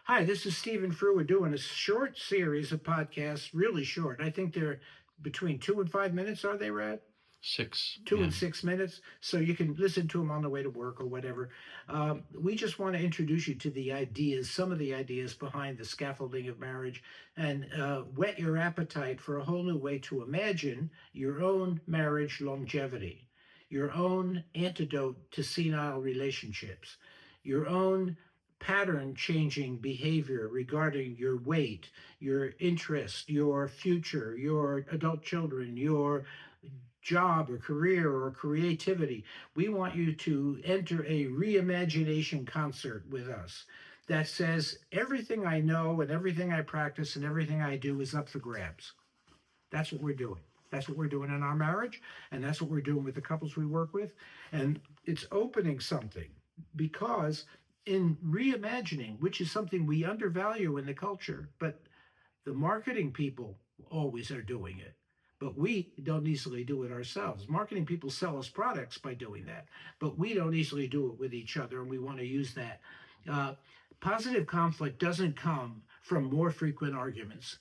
Hi, this is Stephen Frew. We're doing a short series of podcasts, really short. I think they're between 2 and 5 minutes, are they, Rad? Six, Two yeah. and 6 minutes, so you can listen to them on the way to work or whatever. We just want to introduce you to the ideas, some of the ideas behind the scaffolding of marriage, and whet your appetite for a whole new way to imagine your own marriage longevity, your own antidote to senile relationships, your own pattern changing behavior regarding your weight, your interest, your future, your adult children, your job or career or creativity. We want you to enter a reimagination concert with us that says everything I know and everything I practice and everything I do is up for grabs. That's what we're doing. That's what we're doing in our marriage, and that's what we're doing with the couples we work with. And it's opening something because in reimagining, which is something we undervalue in the culture, but the marketing people always are doing it, but we don't easily do it ourselves. Marketing people sell us products by doing that, but we don't easily do it with each other, and we want to use that. Uh, Positive conflict doesn't come from more frequent arguments.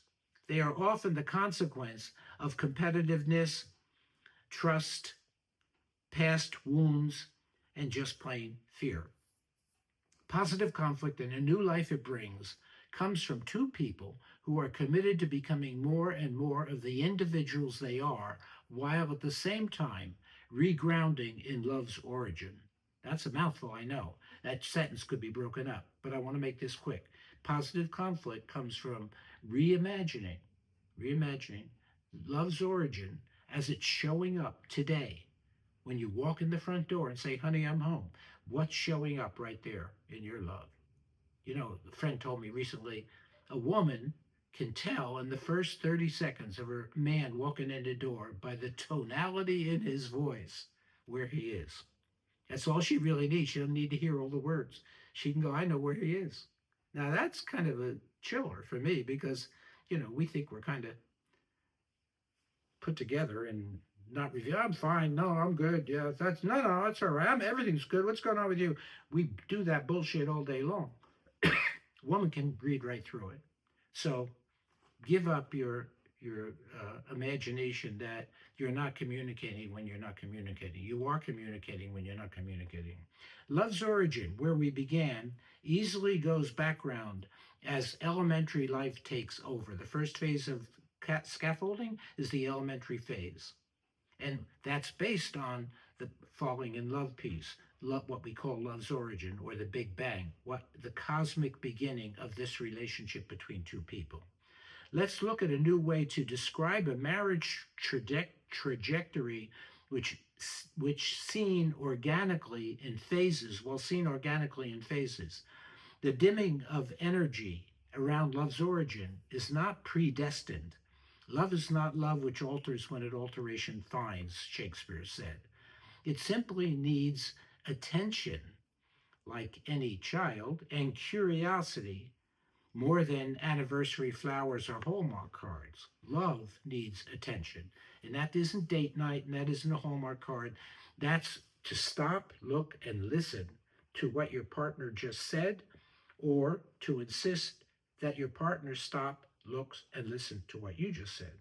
They are often the consequence of competitiveness, trust, past wounds, and just plain fear. Positive conflict and a new life it brings comes from two people who are committed to becoming more and more of the individuals they are, while at the same time regrounding in love's origin. That's a mouthful, I know. That sentence could be broken up, but I want to make this quick. Positive conflict comes from reimagining love's origin as it's showing up today. When you walk in the front door and say, honey, I'm home, what's showing up right there in your love? You know, a friend told me recently a woman can tell in the first 30 seconds of her man walking in the door by the tonality in his voice where he is. That's all she really needs. She doesn't need to hear all the words. She can go, I know where he is. Now, that's kind of a chiller for me because, we think we're kind of put together and not review. I'm fine. No, I'm good. Yeah, that's all right. Everything's good. What's going on with you? We do that bullshit all day long. Woman can read right through it. So give up your imagination that you're not communicating when you're not communicating. You are communicating when you're not communicating. Love's origin, where we began, easily goes background as elementary life takes over. The first phase of scaffolding is the elementary phase. And that's based on the falling in love piece, what we call love's origin or the Big Bang, what the cosmic beginning of this relationship between two people. Let's look at a new way to describe a marriage trajectory which seen organically in phases, The dimming of energy around love's origin is not predestined. Love is not love which alters when it alteration finds, Shakespeare said. It simply needs attention, like any child, and curiosity more than anniversary flowers or Hallmark cards. Love needs attention. And that isn't date night, and that isn't a Hallmark card. That's to stop, look, and listen to what your partner just said, or to insist that your partner stop, looks, and listen to what you just said.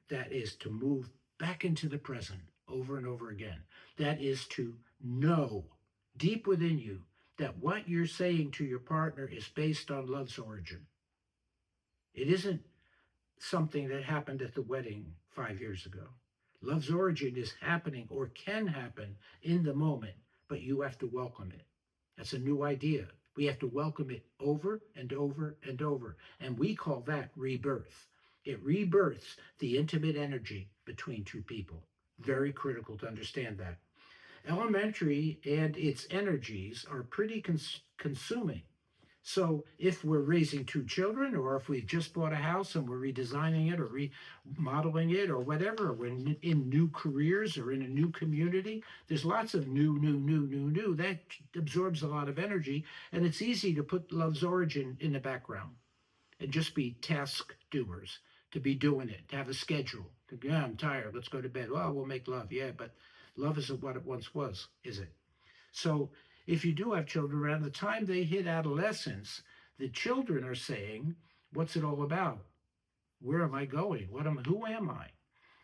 That is to move back into the present over and over again. That is to know deep within you that what you're saying to your partner is based on love's origin. It isn't something that happened at the wedding 5 years ago. Love's origin is happening or can happen in the moment, but you have to welcome it. That's a new idea. We have to welcome it over and over and over. And we call that rebirth. It rebirths the intimate energy between two people. Very critical to understand that. Elementary and its energies are pretty consuming. So if we're raising two children, or if we've just bought a house and we're redesigning it or remodeling it or whatever, or we're in new careers or in a new community, there's lots of new. That absorbs a lot of energy, and it's easy to put love's origin in the background and just be task doers, to be doing it, to have a schedule. Yeah, I'm tired. Let's go to bed. Well, we'll make love. Yeah, but love isn't what it once was, is it? So if you do have children, around the time they hit adolescence, The children are saying, what's it all about? Where am I going? Who am I?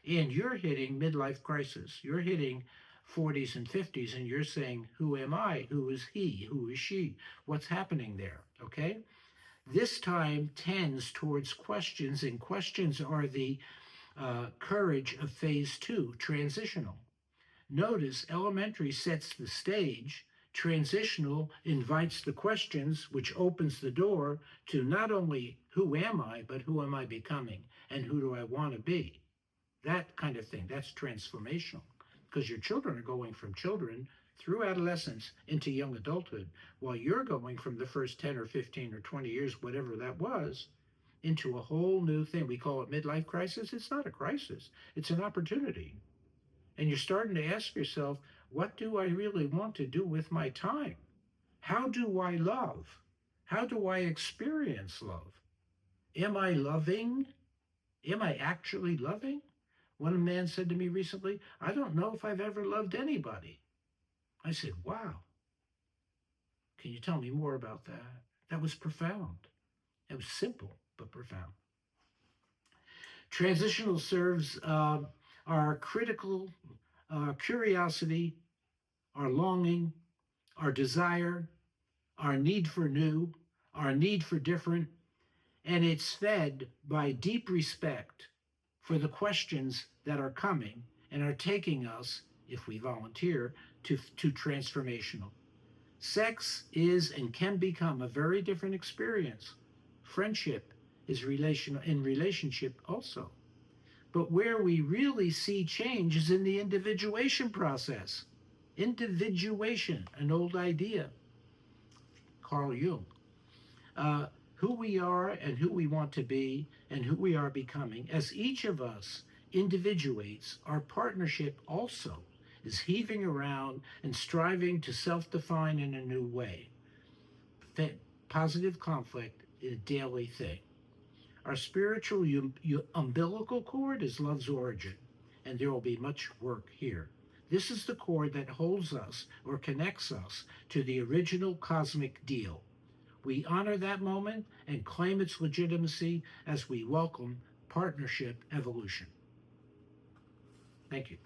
And you're hitting midlife crisis. You're hitting 40s and 50s, and you're saying, who am I? Who is he? Who is she? What's happening there? Okay? This time tends towards questions, and questions are the courage of phase two, transitional. Notice elementary sets the stage. Transitional invites the questions, which opens the door to not only who am I, but who am I becoming and who do I want to be? That kind of thing. That's transformational because your children are going from children through adolescence into young adulthood while you're going from the first 10 or 15 or 20 years, whatever that was, into a whole new thing. We call it midlife crisis. It's not a crisis, it's an opportunity. And you're starting to ask yourself, what do I really want to do with my time? How do I love? How do I experience love? Am I loving? Am I actually loving? One man said to me recently, I don't know if I've ever loved anybody. I said, wow. Can you tell me more about that? That was profound. It was simple, but profound. Transitional serves our critical curiosity, our longing, our desire, our need for new, our need for different, and it's fed by deep respect for the questions that are coming and are taking us, if we volunteer, to transformational. Sex is and can become a very different experience. Friendship is in relationship also. But where we really see change is in the individuation process. Individuation, an old idea, Carl Jung. Who we are and who we want to be and who we are becoming, as each of us individuates, our partnership also is heaving around and striving to self define in a new way. Positive conflict is a daily thing. Our spiritual umbilical cord is love's origin, and there will be much work here. This is the cord that holds us or connects us to the original cosmic deal. We honor that moment and claim its legitimacy as we welcome partnership evolution. Thank you.